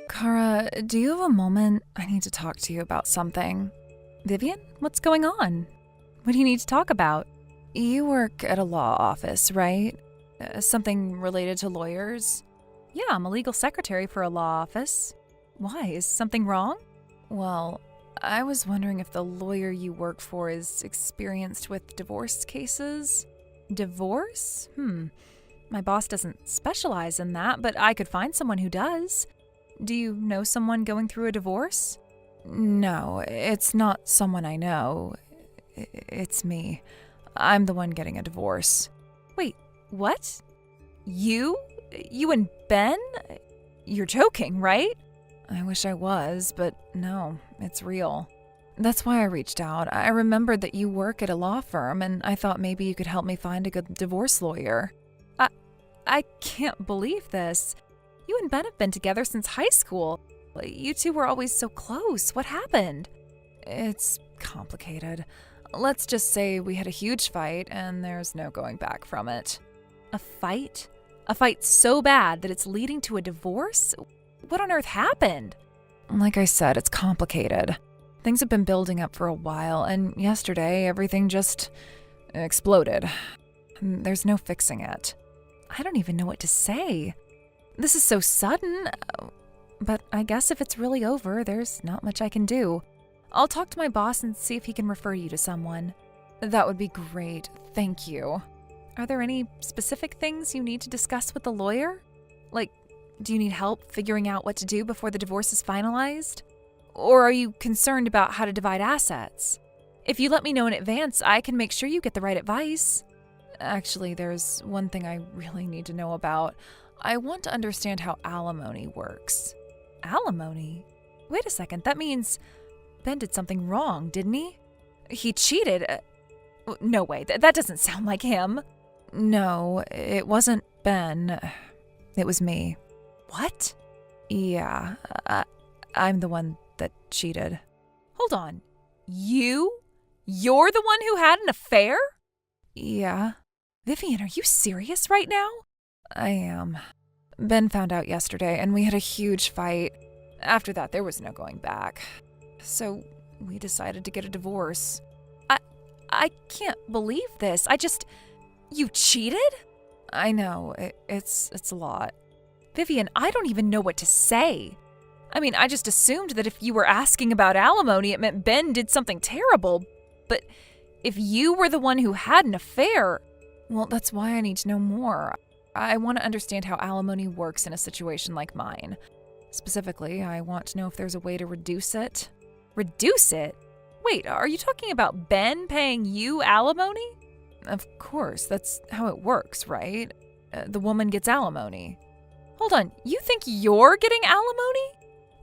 Kara, do you have a moment? I need to talk to you about something. Vivian, what's going on? What do you need to talk about? You work at a law office, right? Something related to lawyers? Yeah, I'm a legal secretary for a law office. Why? Is something wrong? Well, I was wondering if the lawyer you work for is experienced with divorce cases. Divorce? My boss doesn't specialize in that, but I could find someone who does. Do you know someone going through a divorce? No, it's not someone I know. It's me. I'm the one getting a divorce. Wait, what? You? You and Ben? You're joking, right? I wish I was, but no, it's real. That's why I reached out. I remembered that you work at a law firm, and I thought maybe you could help me find a good divorce lawyer. I can't believe this. You and Ben have been together since high school. You two were always so close. What happened? It's complicated. Let's just say we had a huge fight, and there's no going back from it. A fight? A fight so bad that it's leading to a divorce? What on earth happened? Like I said, it's complicated. Things have been building up for a while, and yesterday everything just exploded. There's no fixing it. I don't even know what to say. This is so sudden, but I guess if it's really over, there's not much I can do. I'll talk to my boss and see if he can refer you to someone. That would be great, thank you. Are there any specific things you need to discuss with the lawyer? Like, do you need help figuring out what to do before the divorce is finalized? Or are you concerned about how to divide assets? If you let me know in advance, I can make sure you get the right advice. Actually, there's one thing I really need to know about. I want to understand how alimony works. Alimony? Wait a second, that means Ben did something wrong, didn't he? He cheated. No way, that doesn't sound like him. No, it wasn't Ben. It was me. What? Yeah, I'm the one that cheated. Hold on. You're the one who had an affair? Yeah. Vivian, are you serious right now? I am. Ben found out yesterday, and we had a huge fight. After that, there was no going back. So we decided to get a divorce. I can't believe this. You cheated? I know, it's a lot. Vivian, I don't even know what to say. I mean, I just assumed that if you were asking about alimony, it meant Ben did something terrible. But if you were the one who had an affair, well, that's why I need to know more. I want to understand how alimony works in a situation like mine. Specifically, I want to know if there's a way to reduce it. Reduce it? Wait, are you talking about Ben paying you alimony? Of course, that's how it works, right? The woman gets alimony. Hold on, you think you're getting alimony?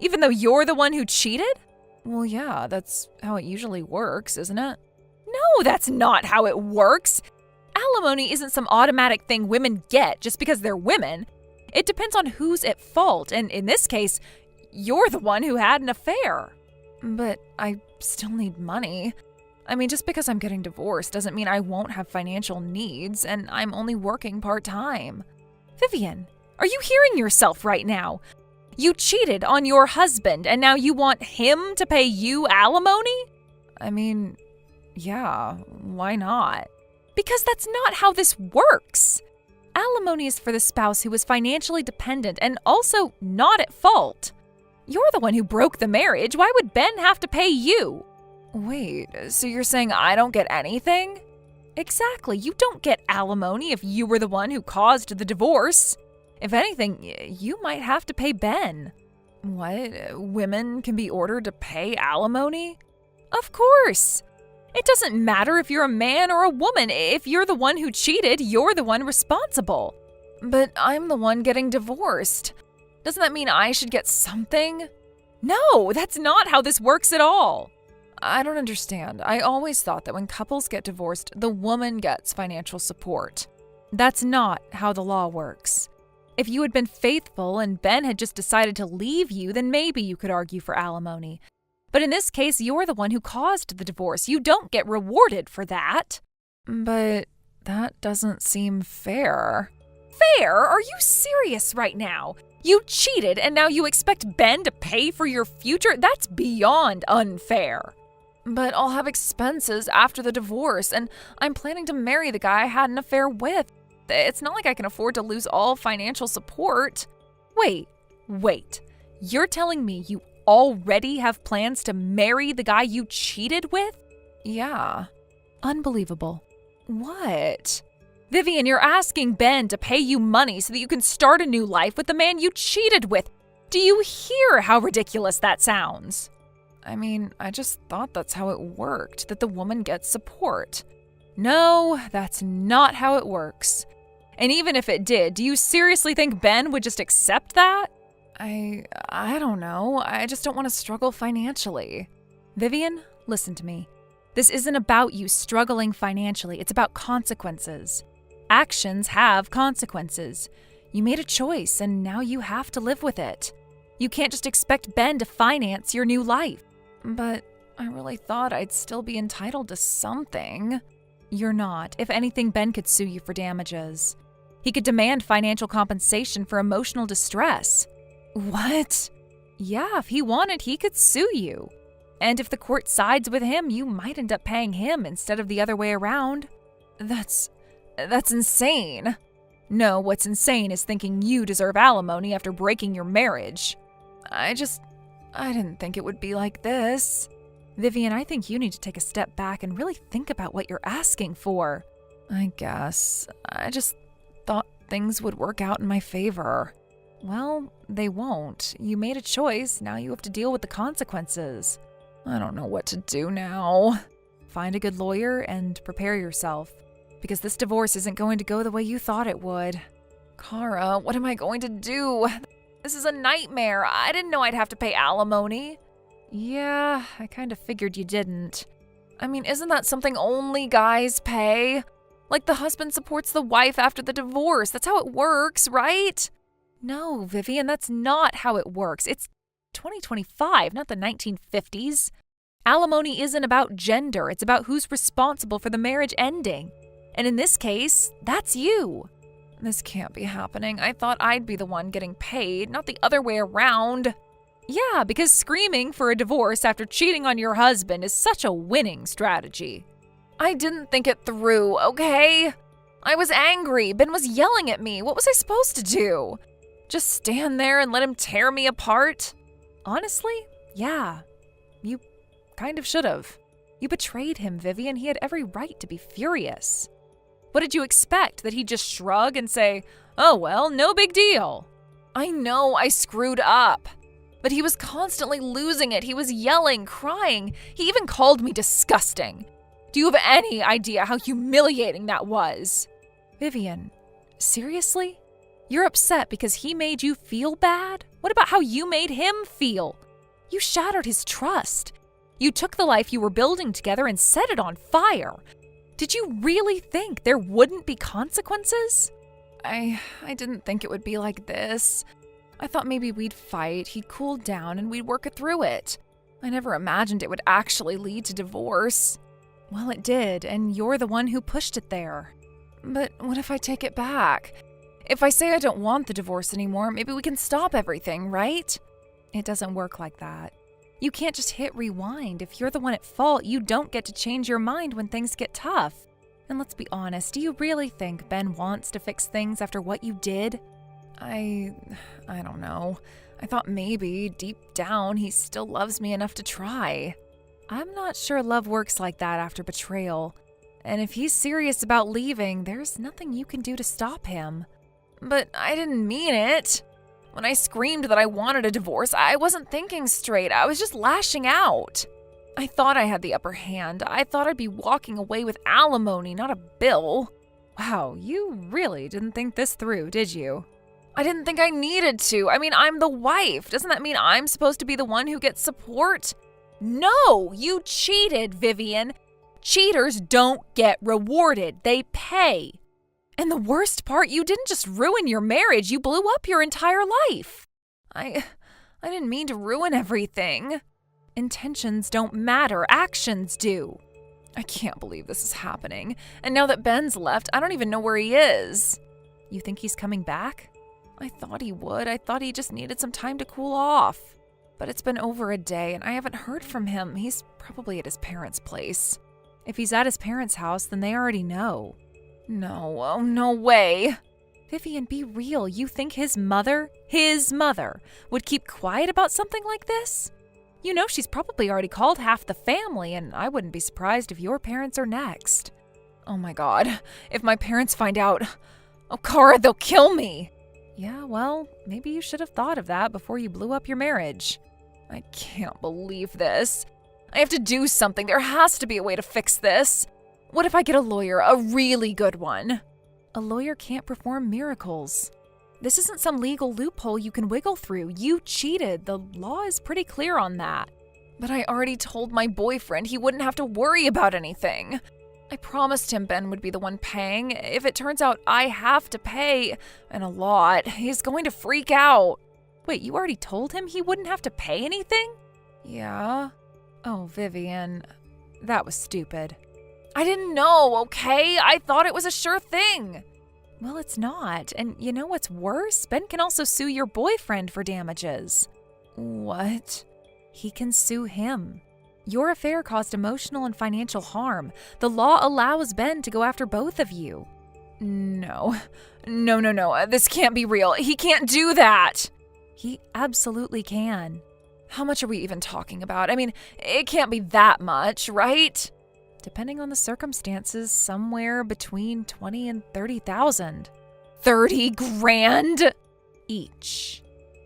Even though you're the one who cheated? Well, yeah, that's how it usually works, isn't it? No, that's not how it works. Alimony isn't some automatic thing women get just because they're women. It depends on who's at fault, and in this case, you're the one who had an affair. But I still need money. I mean, just because I'm getting divorced doesn't mean I won't have financial needs, and I'm only working part-time. Vivian, are you hearing yourself right now? You cheated on your husband, and now you want him to pay you alimony? I mean, yeah, why not? Because that's not how this works. Alimony is for the spouse who is financially dependent and also not at fault. You're the one who broke the marriage. Why would Ben have to pay you? Wait, so you're saying I don't get anything? Exactly. You don't get alimony if you were the one who caused the divorce. If anything, you might have to pay Ben. What? Women can be ordered to pay alimony? Of course. It doesn't matter if you're a man or a woman. If you're the one who cheated, you're the one responsible. But I'm the one getting divorced. Doesn't that mean I should get something? No, that's not how this works at all. I don't understand. I always thought that when couples get divorced, the woman gets financial support. That's not how the law works. If you had been faithful and Ben had just decided to leave you, then maybe you could argue for alimony. But in this case, you're the one who caused the divorce. You don't get rewarded for that. But that doesn't seem fair. Fair? Are you serious right now? You cheated and now you expect Ben to pay for your future? That's beyond unfair. But I'll have expenses after the divorce, and I'm planning to marry the guy I had an affair with. It's not like I can afford to lose all financial support. Wait. You're telling me you already have plans to marry the guy you cheated with? Yeah. Unbelievable. What? Vivian, you're asking Ben to pay you money so that you can start a new life with the man you cheated with. Do you hear how ridiculous that sounds? I mean, I just thought that's how it worked, that the woman gets support. No, that's not how it works. And even if it did, do you seriously think Ben would just accept that? I don't know. I just don't want to struggle financially. Vivian, listen to me. This isn't about you struggling financially. It's about consequences. Actions have consequences. You made a choice, and now you have to live with it. You can't just expect Ben to finance your new life. But I really thought I'd still be entitled to something. You're not. If anything, Ben could sue you for damages. He could demand financial compensation for emotional distress. What? Yeah, if he wanted, he could sue you. And if the court sides with him, you might end up paying him instead of the other way around. That's insane. No, what's insane is thinking you deserve alimony after breaking your marriage. I didn't think it would be like this. Vivian, I think you need to take a step back and really think about what you're asking for. I guess. I just thought things would work out in my favor. Well, they won't. You made a choice. Now you have to deal with the consequences. I don't know what to do now. Find a good lawyer and prepare yourself, because this divorce isn't going to go the way you thought it would. Kara, what am I going to do? This is a nightmare. I didn't know I'd have to pay alimony. Yeah, I kind of figured you didn't. I mean, isn't that something only guys pay? Like the husband supports the wife after the divorce. That's how it works, right? No, Vivian, that's not how it works. It's 2025, not the 1950s. Alimony isn't about gender. It's about who's responsible for the marriage ending. And in this case, that's you. This can't be happening. I thought I'd be the one getting paid, not the other way around. Yeah, because screaming for a divorce after cheating on your husband is such a winning strategy. I didn't think it through, okay? I was angry. Ben was yelling at me. What was I supposed to do? Just stand there and let him tear me apart? Honestly, yeah. You kind of should have. You betrayed him, Vivian. He had every right to be furious. What did you expect? That he'd just shrug and say, oh well, no big deal? I know I screwed up. But he was constantly losing it. He was yelling, crying. He even called me disgusting. Do you have any idea how humiliating that was? Vivian, seriously? You're upset because he made you feel bad? What about how you made him feel? You shattered his trust. You took the life you were building together and set it on fire. Did you really think there wouldn't be consequences? I didn't think it would be like this. I thought maybe we'd fight, he'd cool down, and we'd work through it. I never imagined it would actually lead to divorce. Well, it did, and you're the one who pushed it there. But what if I take it back? If I say I don't want the divorce anymore, maybe we can stop everything, right? It doesn't work like that. You can't just hit rewind. If you're the one at fault, you don't get to change your mind when things get tough. And let's be honest, do you really think Ben wants to fix things after what you did? I don't know. I thought maybe, deep down, he still loves me enough to try. I'm not sure love works like that after betrayal. And if he's serious about leaving, there's nothing you can do to stop him. But I didn't mean it. When I screamed that I wanted a divorce, I wasn't thinking straight. I was just lashing out. I thought I had the upper hand. I thought I'd be walking away with alimony, not a bill. Wow, you really didn't think this through, did you? I didn't think I needed to. I mean, I'm the wife. Doesn't that mean I'm supposed to be the one who gets support? No, you cheated, Vivian. Cheaters don't get rewarded. They pay. And the worst part, you didn't just ruin your marriage, you blew up your entire life. I didn't mean to ruin everything. Intentions don't matter, actions do. I can't believe this is happening. And now that Ben's left, I don't even know where he is. You think he's coming back? I thought he would. I thought he just needed some time to cool off. But it's been over a day and I haven't heard from him. He's probably at his parents' place. If he's at his parents' house, then they already know. No, oh, no way. Vivian, be real. You think his mother, would keep quiet about something like this? You know she's probably already called half the family, and I wouldn't be surprised if your parents are next. Oh my God, if my parents find out, oh, Cara, they'll kill me. Yeah, well, maybe you should have thought of that before you blew up your marriage. I can't believe this. I have to do something. There has to be a way to fix this. What if I get a lawyer, a really good one? A lawyer can't perform miracles. This isn't some legal loophole you can wiggle through. You cheated. The law is pretty clear on that. But I already told my boyfriend he wouldn't have to worry about anything. I promised him Ben would be the one paying. If it turns out I have to pay, and a lot, he's going to freak out. Wait, you already told him he wouldn't have to pay anything? Yeah. Oh, Vivian, that was stupid. I didn't know, okay? I thought it was a sure thing. Well, it's not. And you know what's worse? Ben can also sue your boyfriend for damages. What? He can sue him. Your affair caused emotional and financial harm. The law allows Ben to go after both of you. No. This can't be real. He can't do that. He absolutely can. How much are we even talking about? I mean, it can't be that much, right? Depending on the circumstances, somewhere between 20 and 30,000. 30 grand? Each.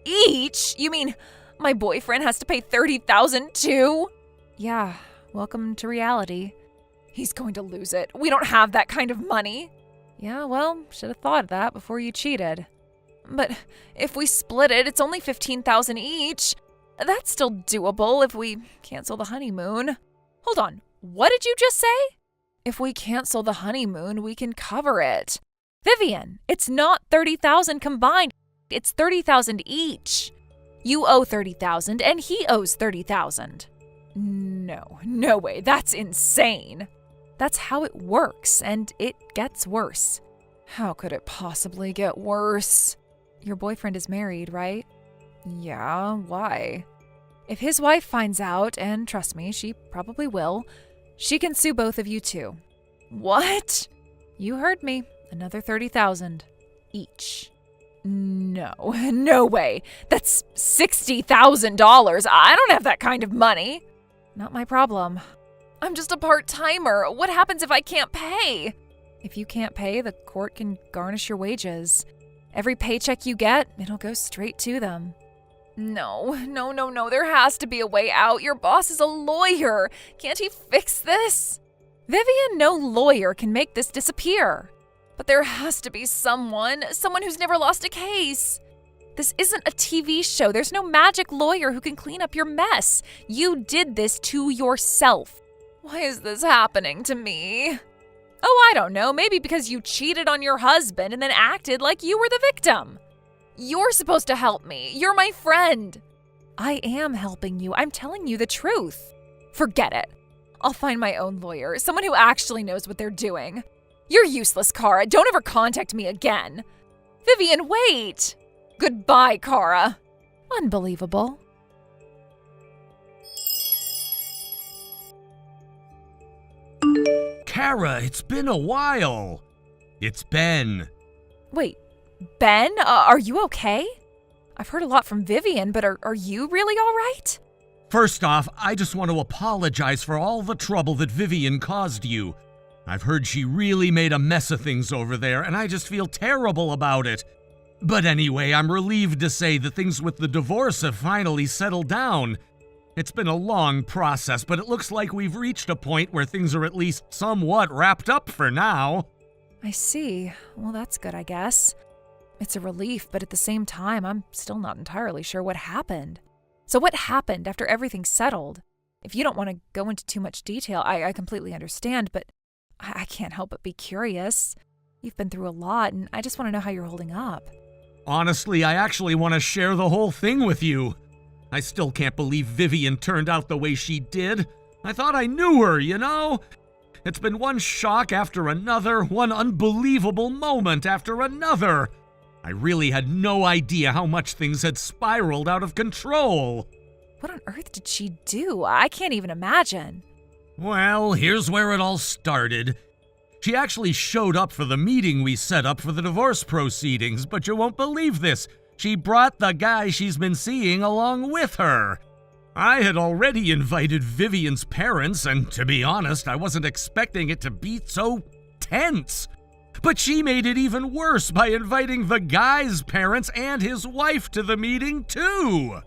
Each? You mean my boyfriend has to pay 30,000 too? Yeah, welcome to reality. He's going to lose it. We don't have that kind of money. Yeah, well, should have thought of that before you cheated. But if we split it, it's only 15,000 each. That's still doable if we cancel the honeymoon. Hold on. What did you just say? If we cancel the honeymoon, we can cover it. Vivian, it's not 30,000 combined. It's 30,000 each. You owe 30,000 and he owes 30,000. No way. That's insane. That's how it works, and it gets worse. How could it possibly get worse? Your boyfriend is married, right? Yeah, why? If his wife finds out, and trust me, she probably will, she can sue both of you too. What? You heard me. Another 30,000 each. No way. That's $60,000. I don't have that kind of money. Not my problem. I'm just a part-timer. What happens if I can't pay? If you can't pay, the court can garnish your wages. Every paycheck you get, it'll go straight to them. No. There has to be a way out. Your boss is a lawyer. Can't he fix this? Vivian, no lawyer can make this disappear. But there has to be someone who's never lost a case. This isn't a TV show. There's no magic lawyer who can clean up your mess. You did this to yourself. Why is this happening to me? Oh, I don't know. Maybe because you cheated on your husband and then acted like you were the victim. You're supposed to help me. You're my friend. I am helping you. I'm telling you the truth. Forget it. I'll find my own lawyer, someone who actually knows what they're doing. You're useless, Cara. Don't ever contact me again. Vivian, wait. Goodbye, Cara. Unbelievable. Cara, it's been a while. It's Ben. Wait, Ben? Are you okay? I've heard a lot from Vivian, but are you really all right? First off, I just want to apologize for all the trouble that Vivian caused you. I've heard she really made a mess of things over there, and I just feel terrible about it. But anyway, I'm relieved to say that things with the divorce have finally settled down. It's been a long process, but it looks like we've reached a point where things are at least somewhat wrapped up for now. I see. Well, that's good, I guess. It's a relief, but at the same time, I'm still not entirely sure what happened. So what happened after everything settled? If you don't want to go into too much detail, I completely understand, but I can't help but be curious. You've been through a lot, and I just want to know how you're holding up. Honestly, I actually want to share the whole thing with you. I still can't believe Vivian turned out the way she did. I thought I knew her, you know? It's been one shock after another, one unbelievable moment after another. I really had no idea how much things had spiraled out of control. What on earth did she do? I can't even imagine. Well, here's where it all started. She actually showed up for the meeting we set up for the divorce proceedings, but you won't believe this. She brought the guy she's been seeing along with her. I had already invited Vivian's parents, and to be honest, I wasn't expecting it to be so tense. But she made it even worse by inviting the guy's parents and his wife to the meeting, too.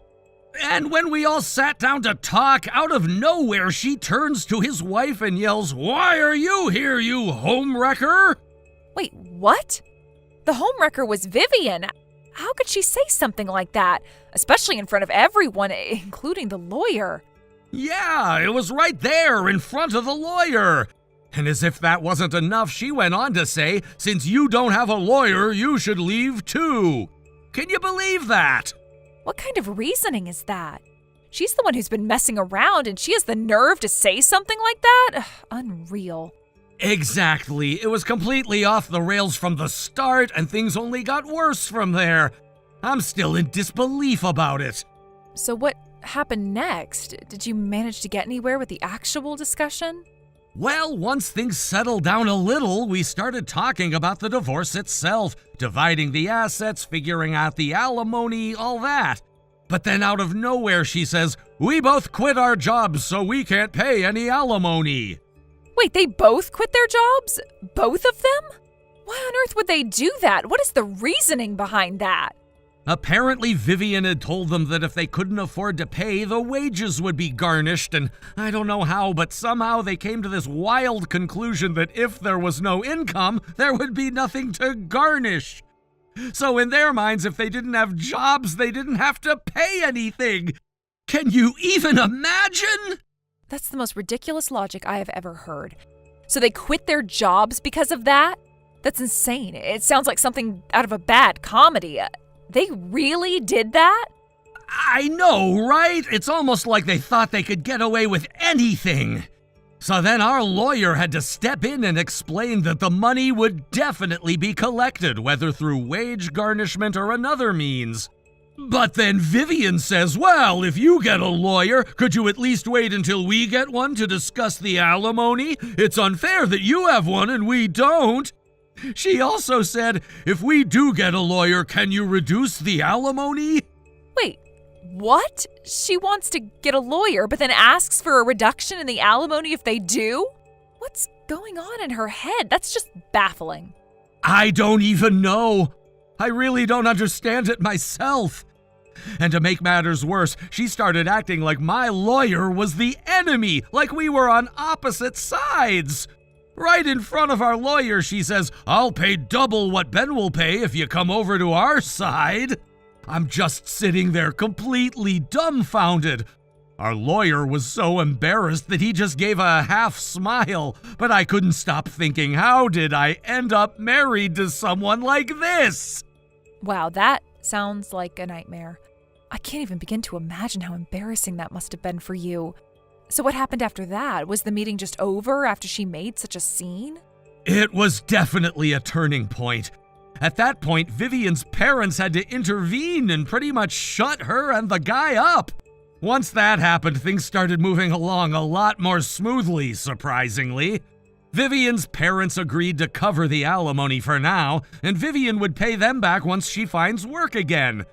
And when we all sat down to talk, out of nowhere she turns to his wife and yells, "Why are you here, you homewrecker?" Wait, what? The homewrecker was Vivian. How could she say something like that? Especially in front of everyone, including the lawyer. Yeah, it was right there in front of the lawyer. And as if that wasn't enough, she went on to say, "Since you don't have a lawyer, you should leave too." Can you believe that? What kind of reasoning is that? She's the one who's been messing around, and she has the nerve to say something like that? Ugh, unreal. Exactly. It was completely off the rails from the start, and things only got worse from there. I'm still in disbelief about it. So what happened next? Did you manage to get anywhere with the actual discussion? Well, once things settled down a little, we started talking about the divorce itself, dividing the assets, figuring out the alimony, all that. But then out of nowhere she says, "We both quit our jobs, so we can't pay any alimony." Wait, they both quit their jobs? Both of them? Why on earth would they do that? What is the reasoning behind that? Apparently Vivian had told them that if they couldn't afford to pay, the wages would be garnished, and I don't know how, but somehow they came to this wild conclusion that if there was no income, there would be nothing to garnish. So in their minds, if they didn't have jobs, they didn't have to pay anything. Can you even imagine? That's the most ridiculous logic I have ever heard. So they quit their jobs because of that? That's insane. It sounds like something out of a bad comedy. They really did that? I know, right? It's almost like they thought they could get away with anything. So then our lawyer had to step in and explain that the money would definitely be collected, whether through wage garnishment or another means. But then Vivian says, "Well, if you get a lawyer, could you at least wait until we get one to discuss the alimony? It's unfair that you have one and we don't." She also said, "If we do get a lawyer, can you reduce the alimony?" Wait, what? She wants to get a lawyer, but then asks for a reduction in the alimony if they do? What's going on in her head? That's just baffling. I don't even know. I really don't understand it myself. And to make matters worse, she started acting like my lawyer was the enemy, like we were on opposite sides. Right in front of our lawyer, she says, "I'll pay double what Ben will pay if you come over to our side." I'm just sitting there completely dumbfounded. Our lawyer was so embarrassed that he just gave a half smile, but I couldn't stop thinking, how did I end up married to someone like this? Wow, that sounds like a nightmare. I can't even begin to imagine how embarrassing that must have been for you. So what happened after that? Was the meeting just over after she made such a scene? It was definitely a turning point. At that point, Vivian's parents had to intervene and pretty much shut her and the guy up. Once that happened, things started moving along a lot more smoothly, surprisingly. Vivian's parents agreed to cover the alimony for now, and Vivian would pay them back once she finds work again.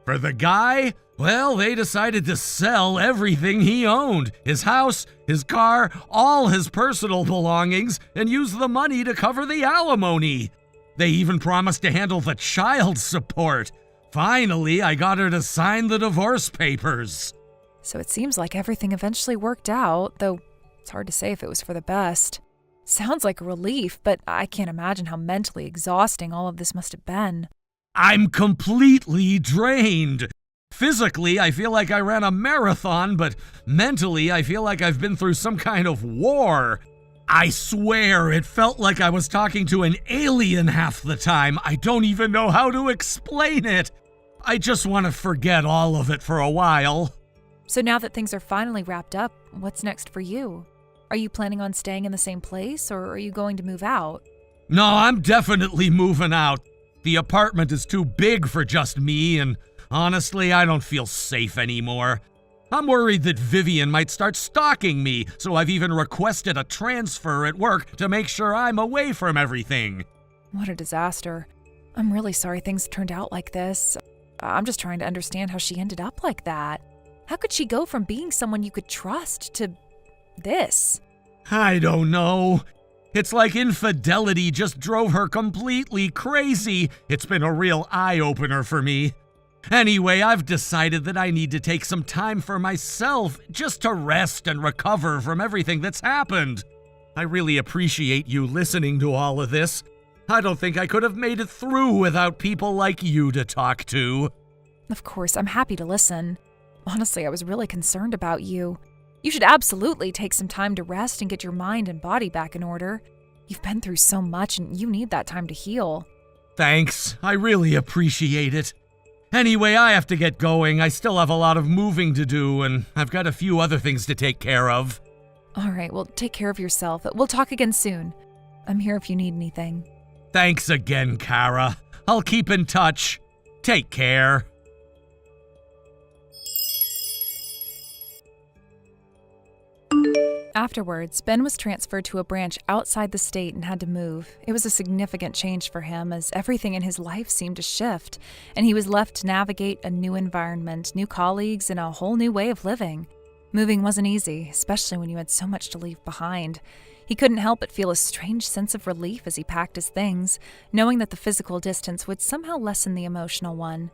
For the guy, well, they decided to sell everything he owned, his house, his car, all his personal belongings, and use the money to cover the alimony. They even promised to handle the child support. Finally, I got her to sign the divorce papers. So it seems like everything eventually worked out, though it's hard to say if it was for the best. Sounds like a relief, but I can't imagine how mentally exhausting all of this must have been. I'm completely drained. Physically, I feel like I ran a marathon, but mentally, I feel like I've been through some kind of war. I swear, it felt like I was talking to an alien half the time. I don't even know how to explain it. I just want to forget all of it for a while. So now that things are finally wrapped up, what's next for you? Are you planning on staying in the same place, or are you going to move out? No, I'm definitely moving out. The apartment is too big for just me, and honestly, I don't feel safe anymore. I'm worried that Vivian might start stalking me, so I've even requested a transfer at work to make sure I'm away from everything. What a disaster. I'm really sorry things turned out like this. I'm just trying to understand how she ended up like that. How could she go from being someone you could trust to this? I don't know. It's like infidelity just drove her completely crazy. It's been a real eye-opener for me. Anyway, I've decided that I need to take some time for myself just to rest and recover from everything that's happened. I really appreciate you listening to all of this. I don't think I could have made it through without people like you to talk to. Of course, I'm happy to listen. Honestly, I was really concerned about you. You should absolutely take some time to rest and get your mind and body back in order. You've been through so much and you need that time to heal. Thanks. I really appreciate it. Anyway, I have to get going. I still have a lot of moving to do, and I've got a few other things to take care of. All right, well, take care of yourself. We'll talk again soon. I'm here if you need anything. Thanks again, Kara. I'll keep in touch. Take care. Afterwards, Ben was transferred to a branch outside the state and had to move. It was a significant change for him as everything in his life seemed to shift, and he was left to navigate a new environment, new colleagues, and a whole new way of living. Moving wasn't easy, especially when you had so much to leave behind. He couldn't help but feel a strange sense of relief as he packed his things, knowing that the physical distance would somehow lessen the emotional one.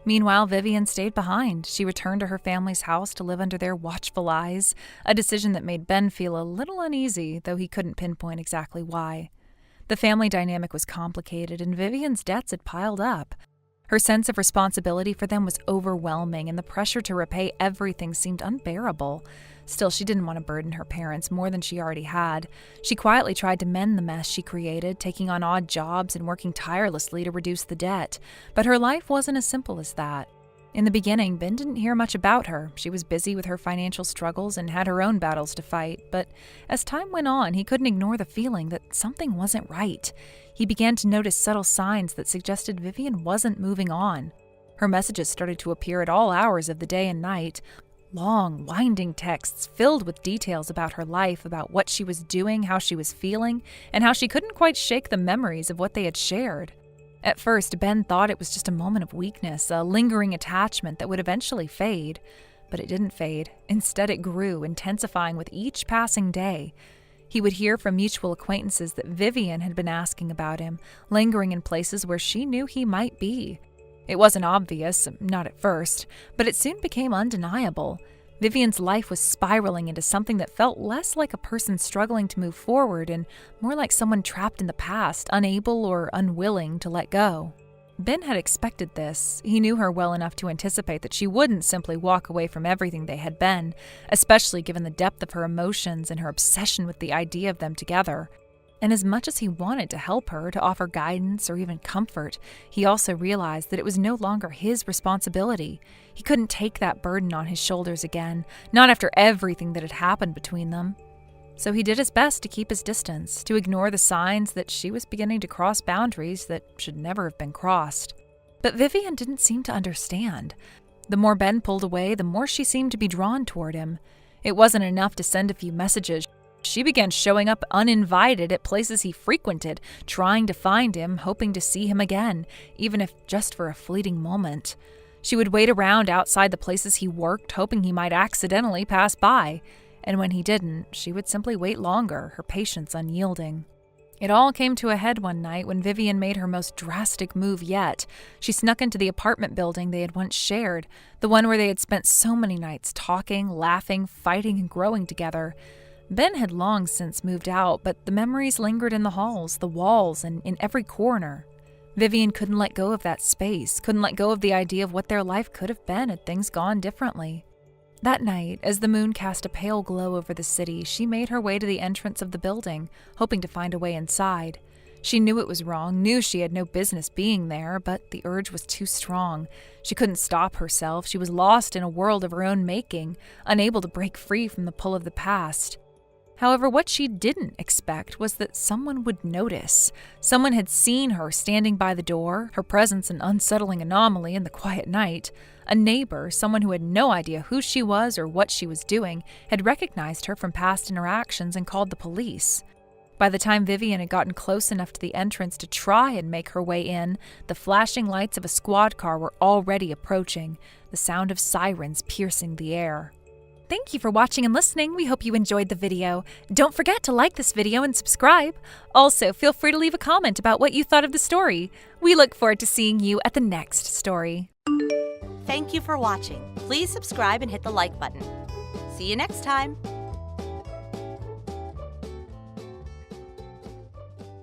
Meanwhile, Vivian stayed behind. She returned to her family's house to live under their watchful eyes, a decision that made Ben feel a little uneasy, though he couldn't pinpoint exactly why. The family dynamic was complicated, and Vivian's debts had piled up. Her sense of responsibility for them was overwhelming, and the pressure to repay everything seemed unbearable. Still, she didn't want to burden her parents more than she already had. She quietly tried to mend the mess she created, taking on odd jobs and working tirelessly to reduce the debt. But her life wasn't as simple as that. In the beginning, Ben didn't hear much about her. She was busy with her financial struggles and had her own battles to fight. But as time went on, he couldn't ignore the feeling that something wasn't right. He began to notice subtle signs that suggested Vivian wasn't moving on. Her messages started to appear at all hours of the day and night. Long, winding texts filled with details about her life, about what she was doing, how she was feeling, and how she couldn't quite shake the memories of what they had shared. At first, Ben thought it was just a moment of weakness, a lingering attachment that would eventually fade. But it didn't fade. Instead, it grew, intensifying with each passing day. He would hear from mutual acquaintances that Vivian had been asking about him, lingering in places where she knew he might be. It wasn't obvious, not at first, but it soon became undeniable. Vivian's life was spiraling into something that felt less like a person struggling to move forward and more like someone trapped in the past, unable or unwilling to let go. Ben had expected this. He knew her well enough to anticipate that she wouldn't simply walk away from everything they had been, especially given the depth of her emotions and her obsession with the idea of them together. And as much as he wanted to help her, to offer guidance or even comfort, he also realized that it was no longer his responsibility. He couldn't take that burden on his shoulders again, not after everything that had happened between them. So he did his best to keep his distance, to ignore the signs that she was beginning to cross boundaries that should never have been crossed. But Vivian didn't seem to understand. The more Ben pulled away, the more she seemed to be drawn toward him. It wasn't enough to send a few messages. She began showing up uninvited at places he frequented, trying to find him, hoping to see him again, even if just for a fleeting moment. She would wait around outside the places he worked, hoping he might accidentally pass by. And when he didn't, she would simply wait longer, her patience unyielding. It all came to a head one night when Vivian made her most drastic move yet. She snuck into the apartment building they had once shared, the one where they had spent so many nights talking, laughing, fighting, and growing together. Ben had long since moved out, but the memories lingered in the halls, the walls, and in every corner. Vivian couldn't let go of that space, couldn't let go of the idea of what their life could have been had things gone differently. That night, as the moon cast a pale glow over the city, she made her way to the entrance of the building, hoping to find a way inside. She knew it was wrong, knew she had no business being there, but the urge was too strong. She couldn't stop herself. She was lost in a world of her own making, unable to break free from the pull of the past. However, what she didn't expect was that someone would notice. Someone had seen her standing by the door, her presence an unsettling anomaly in the quiet night. A neighbor, someone who had no idea who she was or what she was doing, had recognized her from past interactions and called the police. By the time Vivian had gotten close enough to the entrance to try and make her way in, the flashing lights of a squad car were already approaching, the sound of sirens piercing the air. Thank you for watching and listening. We hope you enjoyed the video. Don't forget to like this video and subscribe. Also, feel free to leave a comment about what you thought of the story. We look forward to seeing you at the next story. Thank you for watching. Please subscribe and hit the like button. See you next time.